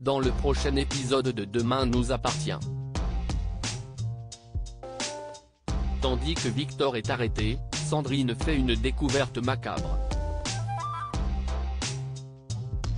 dans le prochain épisode de Demain nous appartient. Tandis que Victor est arrêté, Sandrine fait une découverte macabre.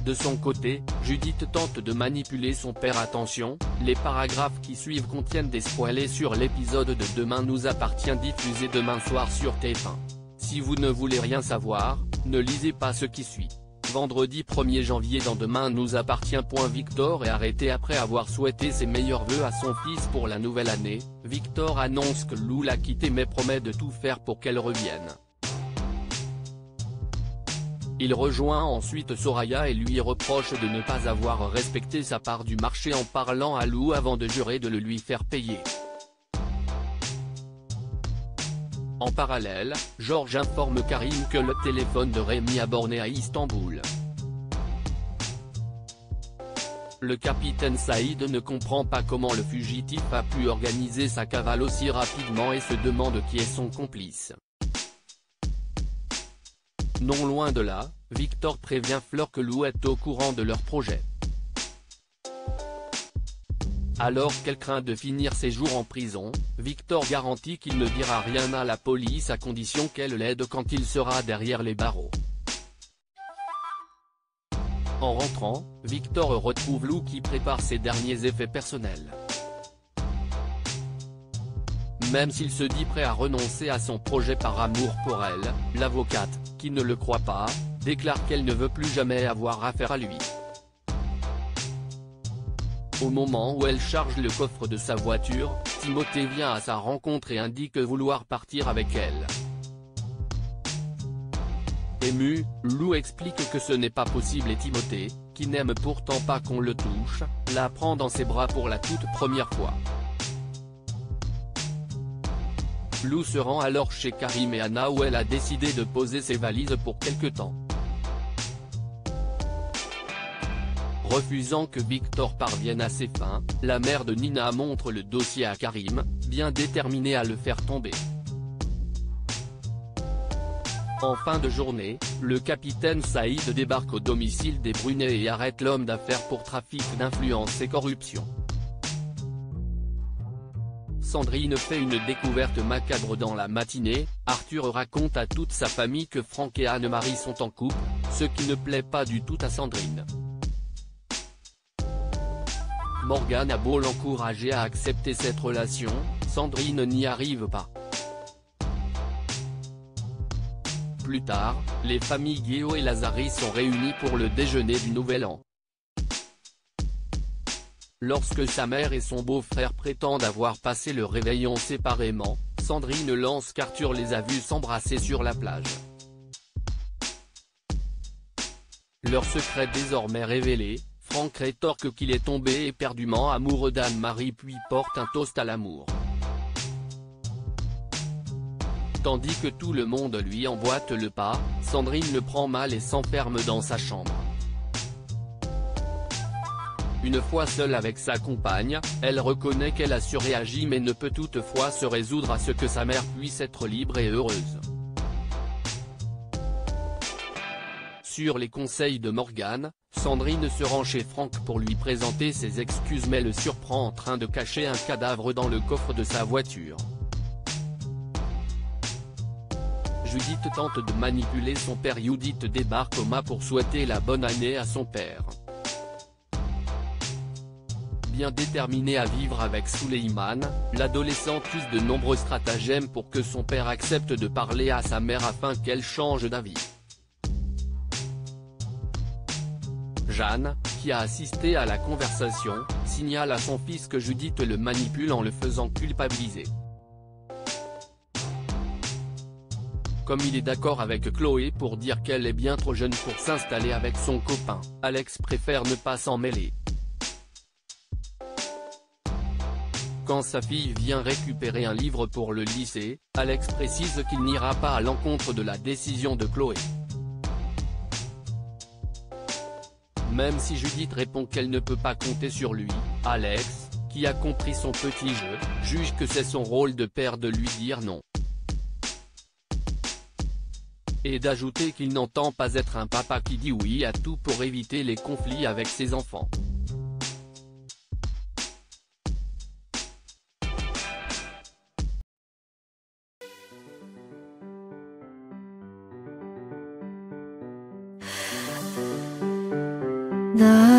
De son côté, Judith tente de manipuler son père. Attention, les paragraphes qui suivent contiennent des spoilers sur l'épisode de Demain nous appartient diffusé demain soir sur TF1. Si vous ne voulez rien savoir, ne lisez pas ce qui suit. Vendredi 1er janvier dans Demain nous appartient. Victor est arrêté après avoir souhaité ses meilleurs vœux à son fils pour la nouvelle année. Victor annonce que Lou l'a quitté mais promet de tout faire pour qu'elle revienne. Il rejoint ensuite Soraya et lui reproche de ne pas avoir respecté sa part du marché en parlant à Lou avant de jurer de le lui faire payer. En parallèle, Georges informe Karim que le téléphone de Rémi a borné à Istanbul. Le capitaine Saïd ne comprend pas comment le fugitif a pu organiser sa cavale aussi rapidement et se demande qui est son complice. Non loin de là, Victor prévient Fleur que Lou est au courant de leur projet. Alors qu'elle craint de finir ses jours en prison, Victor garantit qu'il ne dira rien à la police à condition qu'elle l'aide quand il sera derrière les barreaux. En rentrant, Victor retrouve Lou qui prépare ses derniers effets personnels. Même s'il se dit prêt à renoncer à son projet par amour pour elle, l'avocate, qui ne le croit pas, déclare qu'elle ne veut plus jamais avoir affaire à lui. Au moment où elle charge le coffre de sa voiture, Timothée vient à sa rencontre et indique vouloir partir avec elle. Ému, Lou explique que ce n'est pas possible et Timothée, qui n'aime pourtant pas qu'on le touche, la prend dans ses bras pour la toute première fois. Lou se rend alors chez Karim et Anna où elle a décidé de poser ses valises pour quelque temps. Refusant que Victor parvienne à ses fins, la mère de Nina montre le dossier à Karim, bien déterminé à le faire tomber. En fin de journée, le capitaine Saïd débarque au domicile des Brunet et arrête l'homme d'affaires pour trafic d'influence et corruption. Sandrine fait une découverte macabre dans la matinée. Arthur raconte à toute sa famille que Franck et Anne-Marie sont en couple, ce qui ne plaît pas du tout à Sandrine. Morgane a beau l'encourager à accepter cette relation, Sandrine n'y arrive pas. Plus tard, les familles Guéot et Lazari sont réunies pour le déjeuner du Nouvel An. Lorsque sa mère et son beau-frère prétendent avoir passé le réveillon séparément, Sandrine lance qu'Arthur les a vus s'embrasser sur la plage. Leur secret désormais révélé, Franck rétorque qu'il est tombé éperdument amoureux d'Anne-Marie puis porte un toast à l'amour. Tandis que tout le monde lui emboîte le pas, Sandrine le prend mal et s'enferme dans sa chambre. Une fois seule avec sa compagne, elle reconnaît qu'elle a surréagi mais ne peut toutefois se résoudre à ce que sa mère puisse être libre et heureuse. Sur les conseils de Morgane, Sandrine se rend chez Franck pour lui présenter ses excuses mais le surprend en train de cacher un cadavre dans le coffre de sa voiture. Judith tente de manipuler son père. Judith débarque au mât pour souhaiter la bonne année à son père. Bien déterminée à vivre avec Souleymane, l'adolescente use de nombreux stratagèmes pour que son père accepte de parler à sa mère afin qu'elle change d'avis. Jeanne, qui a assisté à la conversation, signale à son fils que Judith le manipule en le faisant culpabiliser. Comme il est d'accord avec Chloé pour dire qu'elle est bien trop jeune pour s'installer avec son copain, Alex préfère ne pas s'en mêler. Quand sa fille vient récupérer un livre pour le lycée, Alex précise qu'il n'ira pas à l'encontre de la décision de Chloé. Même si Judith répond qu'elle ne peut pas compter sur lui, Alex, qui a compris son petit jeu, juge que c'est son rôle de père de lui dire non. Et d'ajouter qu'il n'entend pas être un papa qui dit oui à tout pour éviter les conflits avec ses enfants. The